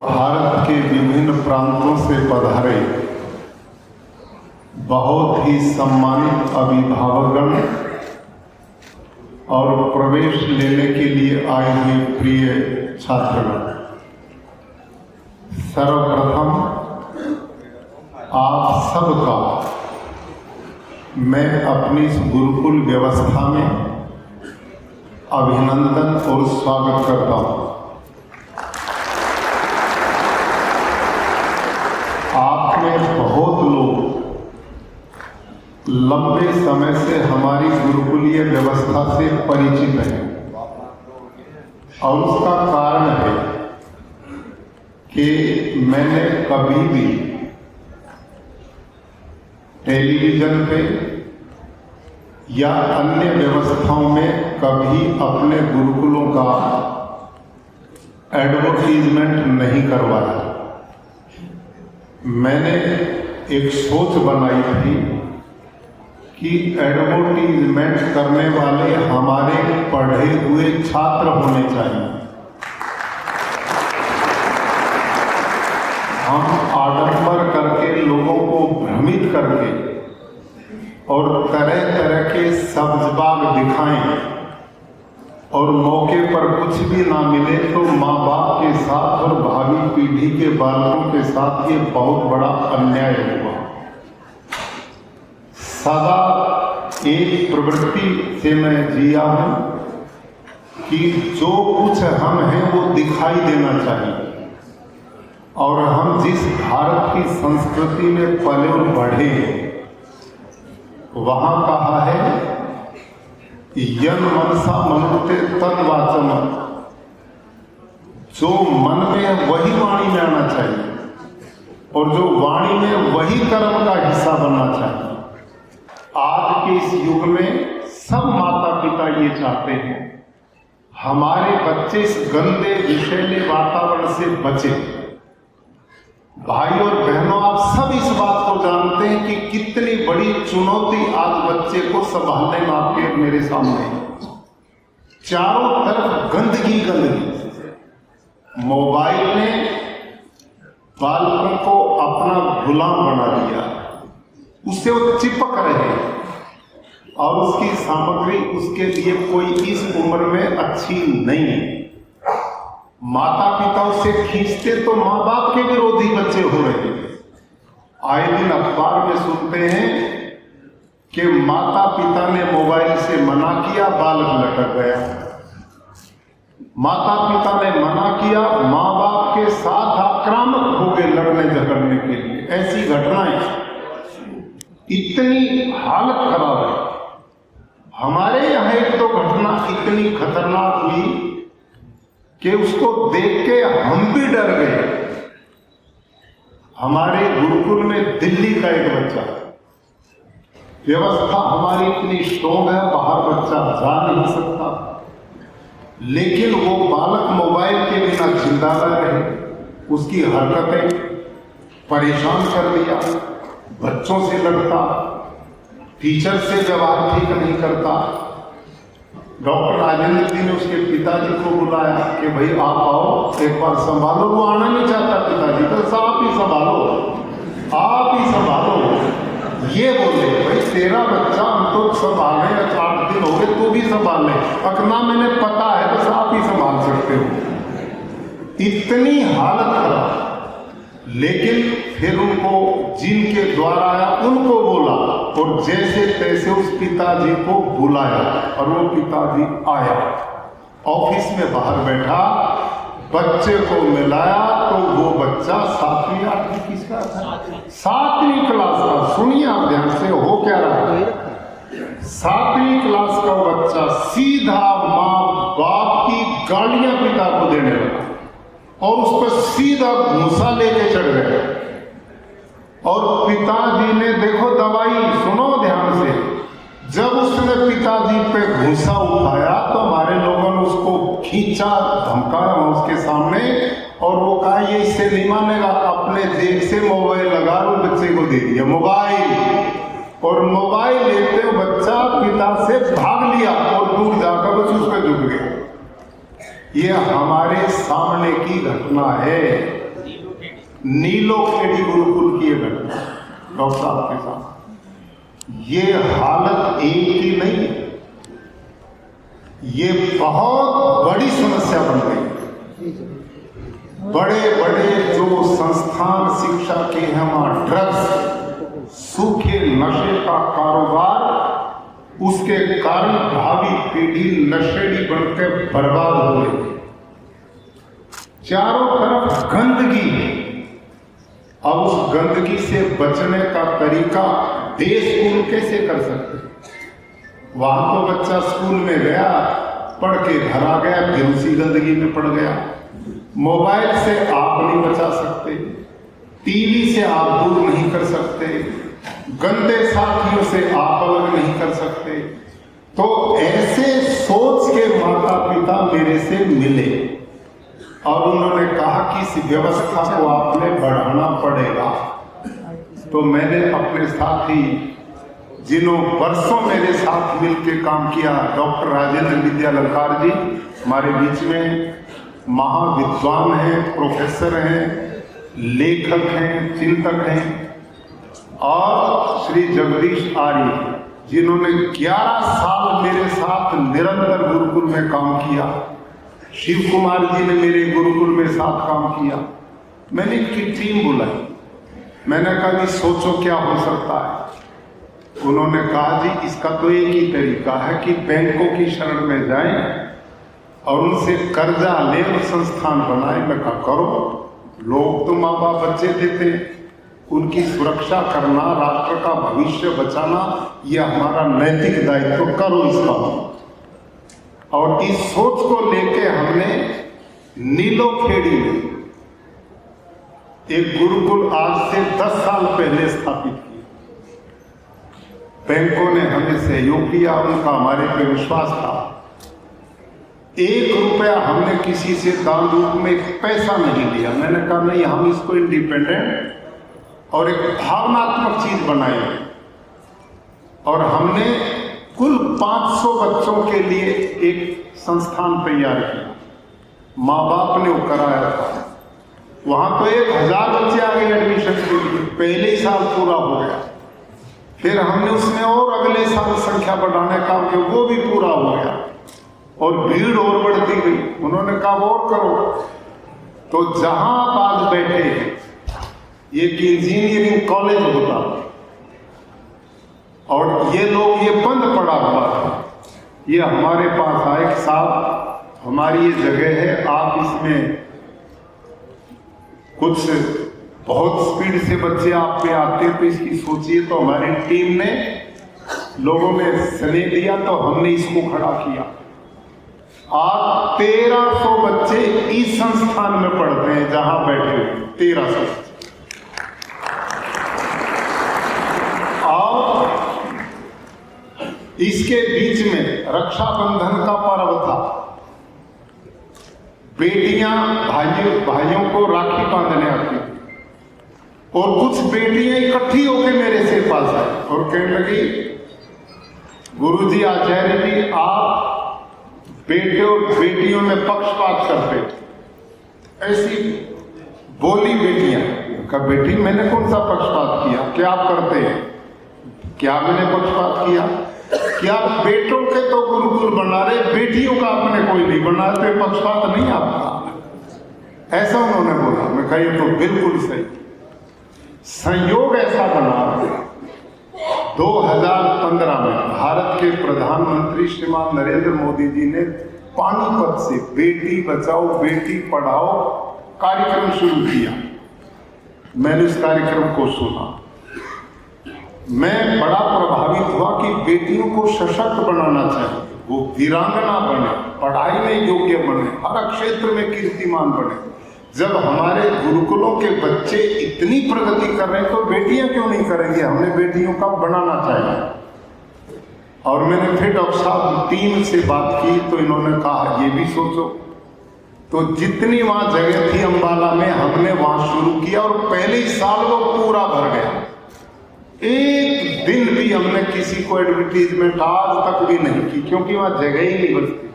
भारत के विभिन्न प्रांतों से पधारे बहुत ही सम्मानित अभिभावकगण और प्रवेश लेने के लिए आए हुए प्रिय छात्रगण, सर्वप्रथम आप सबका मैं अपनी इस गुरुकुल व्यवस्था में अभिनंदन और स्वागत करता हूँ। आप में बहुत लोग लंबे समय से हमारी गुरुकुलीय व्यवस्था से परिचित हैं और उसका कारण है कि मैंने कभी भी टेलीविजन पे या अन्य व्यवस्थाओं में कभी अपने गुरुकुलों का एडवर्टीजमेंट नहीं करवाया। मैंने एक सोच बनाई थी कि एडवर्टीजमेंट करने वाले हमारे पढ़े हुए छात्र होने चाहिए। हम आडंबर करके लोगों को भ्रमित करके और तरह तरह के सब्जबाग दिखाएं और मौके पर कुछ भी ना मिले तो माँ बाप के साथ और भावी पीढ़ी के बालकों के साथ ये बहुत बड़ा अन्याय हुआ। सदा एक प्रवृत्ति से मैं जिया हूँ कि जो कुछ हम हैं वो दिखाई देना चाहिए और हम जिस भारत की संस्कृति में पले और बढ़े हैं वहाँ कहा है यन मनसा मनुते तद वाचम, जो मन में वही वाणी में आना चाहिए और जो वाणी में वही कर्म का हिस्सा बनना चाहिए। आज के इस युग में सब माता पिता ये चाहते हैं हमारे बच्चे इस गंदे विषैले वातावरण से बचे। भाई और बहनों, आप सब इस बात को जानते हैं कि कितनी बड़ी चुनौती आज बच्चे को संभालने में आपके मेरे सामने है। चारों तरफ गंदगी गंदगी। मोबाइल ने बालकों को अपना गुलाम बना दिया, उससे वो चिपक रहे हैं और उसकी सामग्री उसके लिए कोई इस उम्र में अच्छी नहीं है। माता पिता उसे खींचते तो माँ बाप के विरोधी बच्चे हो रहे हैं। आए दिन अखबार में सुनते हैं कि माता पिता ने मोबाइल से मना किया, बालक लटक गया। माता पिता ने मना किया, माँ बाप के साथ आक्रामक हो गए लड़ने झगड़ने के लिए। ऐसी घटनाएं, इतनी हालत खराब है। हमारे यहाँ एक तो घटना इतनी खतरनाक हुई कि उसको देख के हम भी डर गए। हमारे गुरुकुल में दिल्ली का एक बच्चा, व्यवस्था हमारी इतनी स्ट्रॉन्ग है, बाहर बच्चा जा नहीं सकता, लेकिन वो बालक मोबाइल के बिना जिंदा न रहे। उसकी हरकतें परेशान कर दिया, बच्चों से लड़ता, टीचर से व्यवहार ठीक नहीं करता। डॉक्टर राजेंद्र जी ने उसके पिताजी को बुलाया कि भाई आप आओ, एक बार संभालो। वो आना नहीं चाहता पिताजी, तो आप ही संभालो, आप ही संभालो। ये बोले भाई तेरा बच्चा हम तो संभाल रहे, 8 दिन हो गए, तू भी संभाल ले। अकना मैंने पता है, बस आप ही संभाल सकते हो। इतनी हालत खराब। लेकिन फिर उनको जिनके द्वारा आया उनको बोला और जैसे तैसे उस पिताजी को बुलाया और वो पिताजी आया। ऑफिस में बाहर बैठा, बच्चे को मिलाया तो वो बच्चा 7वीं 8वीं किसका था? 7वीं क्लास का। सुनिए आप ध्यान से, हो क्या रहा है? 7वीं क्लास का बच्चा सीधा माँ बाप की गालियां पिता को देने लगा और उस पर सीधा घूंसा लेके चढ़ गया। और पिताजी ने, देखो दवाई सुनो ध्यान से, जब उसने पिताजी पे घूंसा उठाया तो हमारे लोगों ने उसको खींचा, धमकाया उसके सामने और वो कहा ये इससे नहीं मानेगा, अपने जेब से मोबाइल लगा और बच्चे को दे दिया मोबाइल। और मोबाइल लेते बच्चा पिता से भाग लिया और दूर जाकर बस उस पर झुक गया। ये हमारे सामने की घटना है। नीलोखेड़ी गुरुकुल की घटना डॉक्टर साहब के साथ। ये हालत एक की नहीं है, ये बहुत बड़ी समस्या बन गई। बड़े बड़े जो संस्थान शिक्षा के हैं वहां ड्रग्स, सूखे नशे का कारोबार, उसके कारण भावी पीढ़ी नशेड़ी बनकर बर्बाद हो रही है। चारों तरफ गंदगी है। अब उस गंदगी से बचने का तरीका डे स्कूल कैसे कर सकते? वहां तो बच्चा स्कूल में गया, पढ़ के घर आ गया, फिर उसी गंदगी में पड़ गया। मोबाइल से आप नहीं बचा सकते, टीवी से आप दूर नहीं कर सकते, गंदे साथियों से आप अलग नहीं कर सकते। तो ऐसे सोच के माता पिता मेरे से मिले और उन्होंने कहा कि इस व्यवस्था को आपने बढ़ाना पड़ेगा। तो मैंने अपने साथी जिन्हों वर्षों मेरे साथ मिलकर काम किया, डॉक्टर राजेंद्र विद्यालंकार जी हमारे बीच में महाविद्वान हैं, प्रोफेसर हैं, लेखक हैं, चिंतक हैं, और श्री जगदीश आर्य जिन्होंने 11 साल मेरे साथ निरंतर गुरुकुल में काम किया। शिव कुमार जी ने मेरे गुरुकुल में साथ काम किया। मैंने इनकी टीम बुलाई, मैंने कहा कि सोचो क्या हो सकता है। उन्होंने कहा जी इसका तो एक ही तरीका है कि बैंकों की शरण में जाएं और उनसे कर्जा ले और संस्थान बनाए। मैं कहा करो, लोग तो माँ बाप बच्चे देते, उनकी सुरक्षा करना, राष्ट्र का भविष्य बचाना, यह हमारा नैतिक दायित्व, करो इसका। और इस सोच को लेके हमने नीलोखेड़ी में एक गुरुकुल आज से 10 साल पहले स्थापित किया। बैंकों ने हमें सहयोग किया, उनका हमारे पे विश्वास था। 1 रुपया हमने किसी से दान रूप में पैसा नहीं लिया। मैंने कहा नहीं, हम इसको इंडिपेंडेंट और एक भावनात्मक चीज बनाएंगे। और हमने कुल 500 बच्चों के लिए एक संस्थान तैयार किया। माँ बाप ने वो कराया था। वहां तो 1000 बच्चे आ गए एडमिशन के लिए, पहले ही साल पूरा हो गया। फिर हमने उसमें और अगले साल संख्या बढ़ाने का, वो भी पूरा हो गया और भीड़ और बढ़ती गई। उन्होंने कहा और करो। तो जहां आप आज बैठे हैं, ये इंजीनियरिंग कॉलेज होता और ये लोग, ये बंद पड़ा हुआ था। ये हमारे पास आए कि साहब हमारी ये जगह है, आप इसमें कुछ बहुत स्पीड से बच्चे आप पे आते तो इसकी सोचिए। तो हमारी टीम ने, लोगों ने स्नेह दिया तो हमने इसको खड़ा किया। आज 1300 बच्चे इस संस्थान में पढ़ते हैं जहां बैठे हुए 1300। और इसके बीच में रक्षाबंधन का पर्व था। बेटियां भाइयों को राखी बांधने आती और कुछ बेटियां इकट्ठी होकर मेरे से पास आई और कहने लगी, गुरुजी, आचार्य जी, आप बेटे और बेटियों में पक्षपात करते। ऐसी बोली बेटियां। कहा बेटी मैंने कौन सा पक्षपात किया? क्या आप करते हैं? क्या मैंने पक्षपात किया? क्या बेटों के तो गुरुकुल बना रहे, बेटियों का आपने कोई नहीं बना रहे, तो पक्षपात नहीं आपका? ऐसा उन्होंने बोला। मैं कहा ये तो बिल्कुल सही। संयोग ऐसा बना 2015 में भारत के प्रधानमंत्री श्रीमान नरेंद्र मोदी जी ने पानीपत से बेटी बचाओ बेटी पढ़ाओ कार्यक्रम शुरू किया। मैंने उस कार्यक्रम को सुना, मैं बड़ा प्रभावित हुआ कि बेटियों को सशक्त बनाना चाहिए, वो वीरांगना बने, पढ़ाई में योग्य बने, हर क्षेत्र में कीर्तिमान बने। जब हमारे गुरुकुलों के बच्चे इतनी प्रगति कर रहे हैं तो बेटियां क्यों नहीं करेंगे? हमने बेटियों का बनाना चाहिए। और मैंने फिर डॉक्टर साहब टीम से बात की तो इन्होंने कहा ये भी सोचो। तो जितनी वहां जगह थी अंबाला में, हमने वहां शुरू किया और पहले ही साल वो पूरा भर गया। एक दिन भी हमने किसी को एडवर्टीजमेंट आज तक भी नहीं की, क्योंकि वहां जगह ही नहीं बचती।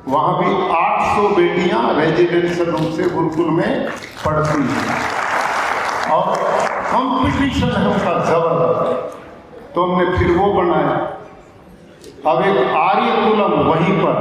वहां भी 800 बेटियां रेजिडेंशियल रूप से गुरुकुल में पढ़ती हैं। और कंपटीशन है उसका जबरदस्त, तो हमने फिर वो बनाया। अब एक आर्यकुलम वहीं पर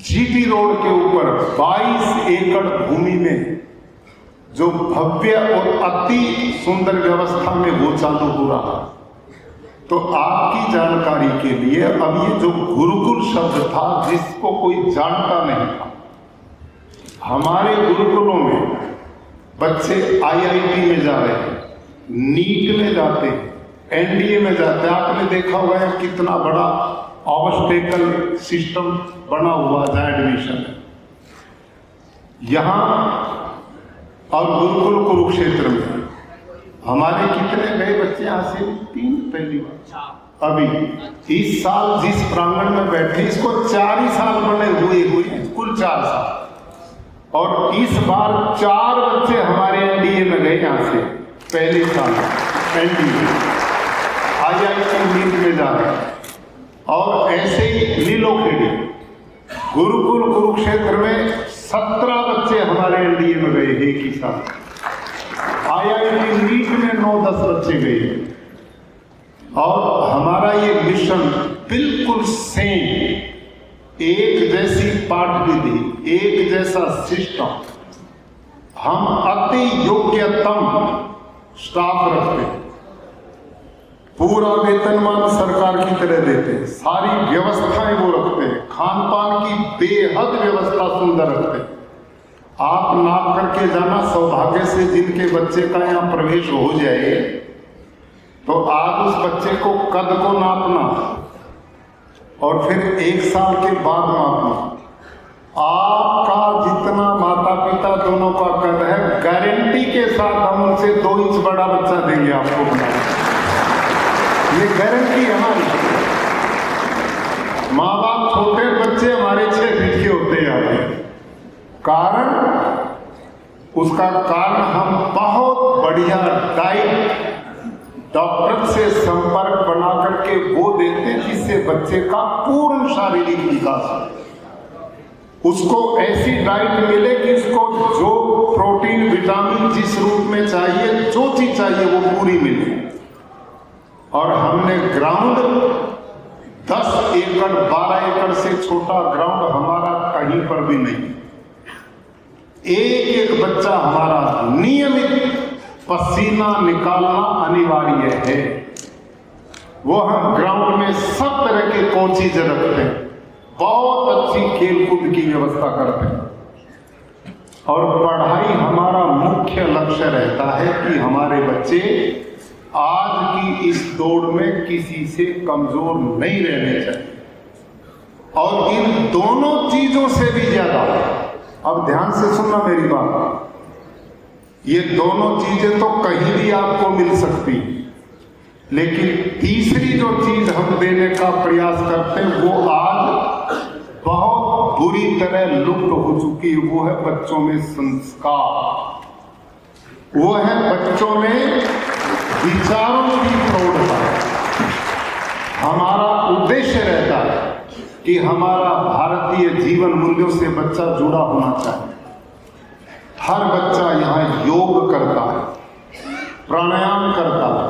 जीटी रोड के ऊपर 22 एकड़ भूमि में जो भव्य और अति सुंदर व्यवस्था में वो चालू हो रहा। तो आपकी जानकारी के लिए, अब ये जो गुरुकुल शब्द था जिसको कोई जानता नहीं था, हमारे गुरुकुलों में बच्चे IIT में जा रहे हैं, नीट में जाते हैं, NDA में जाते हैं। आपने देखा होगा है कितना बड़ा ऑब्स्टेकल सिस्टम बना हुआ है एडमिशन यहाँ। और गुरुकुल कुरुक्षेत्र में हमारे कितने गए बच्चे यहाँ से? 3 पहली बार। अभी इस साल जिस प्रांगण में बैठे इसको 4 ही साल बने हुए हैं, कुल 4 साल। और इस बार 4 बच्चे हमारे NDA में गए यहाँ से पहले साल NDA IIT नीट में जा रहे हैं। और ऐसे ही नीलोखेड़ी गुरुकुल कुरुक्षेत्र में 17 बच्चे हमारे NDA में गए एक ही साल। IIT नीट में 9-10 बच्चे गए। और हमारा ये मिशन बिल्कुल सेम, एक जैसी पाठ विधि, एक जैसा सिस्टम, हम अति योग्यतम स्टाफ रखते हैं, पूरा वेतनमान सरकार की तरह देते हैं, सारी व्यवस्थाएं वो रखते हैं, खान पान की बेहद व्यवस्था सुंदर रखते हैं। आप नाप करके जाना, सौभाग्य से जिनके बच्चे का यहाँ प्रवेश हो जाए तो आप उस बच्चे को कद को नापना और फिर 1 साल के बाद मापना। आपका जितना माता पिता दोनों का कद है, गारंटी के साथ हम उनसे 2 इंच बड़ा बच्चा देंगे आपको बना। ये गारंटी हमारी। माँ बाप छोटे बच्चे हमारे 6 फीट के होते हैं। कारण उसका कारण हम बहुत बढ़िया डाइट डॉक्टर से संपर्क बना करके वो देते हैं जिससे बच्चे का पूर्ण शारीरिक विकास हो। उसको ऐसी डाइट मिले कि उसको जो प्रोटीन विटामिन जिस रूप में चाहिए, जो चीज चाहिए वो पूरी मिले। और हमने ग्राउंड 10 एकड़ 12 एकड़ से छोटा ग्राउंड हमारा कहीं पर भी नहीं। एक बच्चा हमारा नियमित पसीना निकालना अनिवार्य है। वो हम ग्राउंड में सब तरह के कोचिज रखते हैं, बहुत अच्छी खेलकूद की व्यवस्था करते हैं। और पढ़ाई हमारा मुख्य लक्ष्य रहता है कि हमारे बच्चे आज की इस दौड़ में किसी से कमजोर नहीं रहने चाहिए। और इन दोनों चीजों से भी ज्यादा, अब ध्यान से सुनना मेरी बात, ये दोनों चीजें तो कहीं भी आपको मिल सकती, लेकिन तीसरी जो चीज हम देने का प्रयास करते हैं वो आज बहुत बुरी तरह लुप्त हो चुकी है। वो है बच्चों में संस्कार, वो है बच्चों में विचारों की प्रौढ़ता। हमारा उद्देश्य रहता है कि हमारा भारतीय जीवन मूल्यों से बच्चा जुड़ा होना चाहिए। हर बच्चा यहाँ योग करता है, प्राणायाम करता है,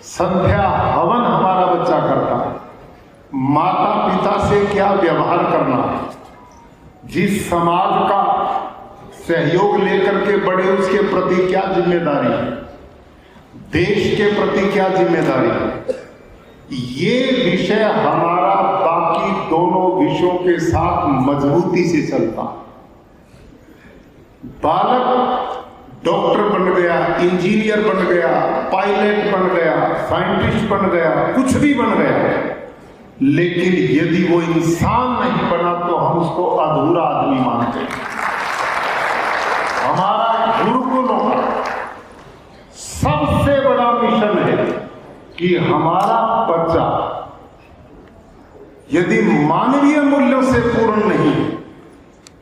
संध्या हवन हमारा बच्चा करता है, माता पिता से क्या व्यवहार करना है, जिस समाज का सहयोग लेकर के बड़े उसके प्रति क्या जिम्मेदारी है, देश के प्रति क्या जिम्मेदारी है। ये विषय हमारा बाकी दोनों विषयों के साथ मजबूती से चलता है। बालक डॉक्टर बन गया, इंजीनियर बन गया, पायलट बन गया, साइंटिस्ट बन गया, कुछ भी बन गया, लेकिन यदि वो इंसान नहीं बना तो हम उसको अधूरा आदमी मानते हैं। हमारा गुरुकुलों का सबसे बड़ा मिशन है कि हमारा बच्चा यदि मानवीय मूल्यों से पूर्ण नहीं,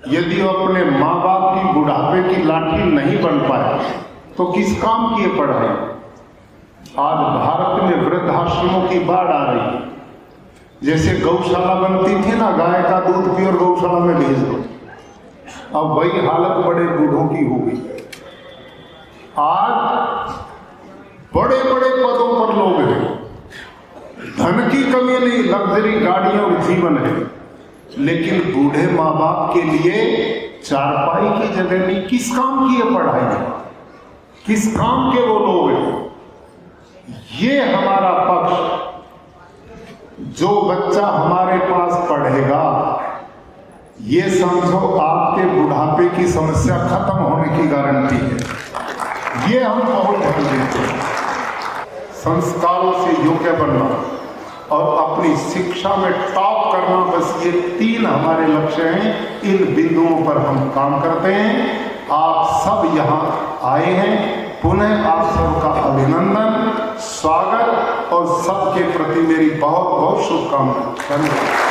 यदि वो अपने माँ बाप की बुढ़ापे की लाठी नहीं बन पाया तो किस काम की ये पढ़ाई। आज भारत में वृद्धाश्रमों की बाढ़ आ रही है। जैसे गौशाला बनती थी ना, गाय का दूध पी और गौशाला में भेज दो, अब वही हालत बड़े बूढ़ों की हो गई। आज बड़े बड़े पदों पर लोग हैं, धन की कमी नहीं, लग्जरी गाड़ियां और जीवन है, लेकिन बूढ़े माँ बाप के लिए चारपाई की जगह नहीं। किस काम की है पढ़ाई, किस काम के वो लोग हैं? ये हमारा पक्ष, जो बच्चा हमारे पास पढ़ेगा, ये समझो आपके बुढ़ापे की समस्या खत्म होने की गारंटी है। ये हम बहुत ध्यान देते हैं। संस्कारों से योग्य बनना और अपनी शिक्षा में टॉप करना, बस ये 3 हमारे लक्ष्य हैं। इन बिंदुओं पर हम काम करते हैं। आप सब यहाँ आए हैं, पुनः आप सबका अभिनंदन, स्वागत और सबके प्रति मेरी बहुत बहुत शुभकामनाएं। धन्यवाद।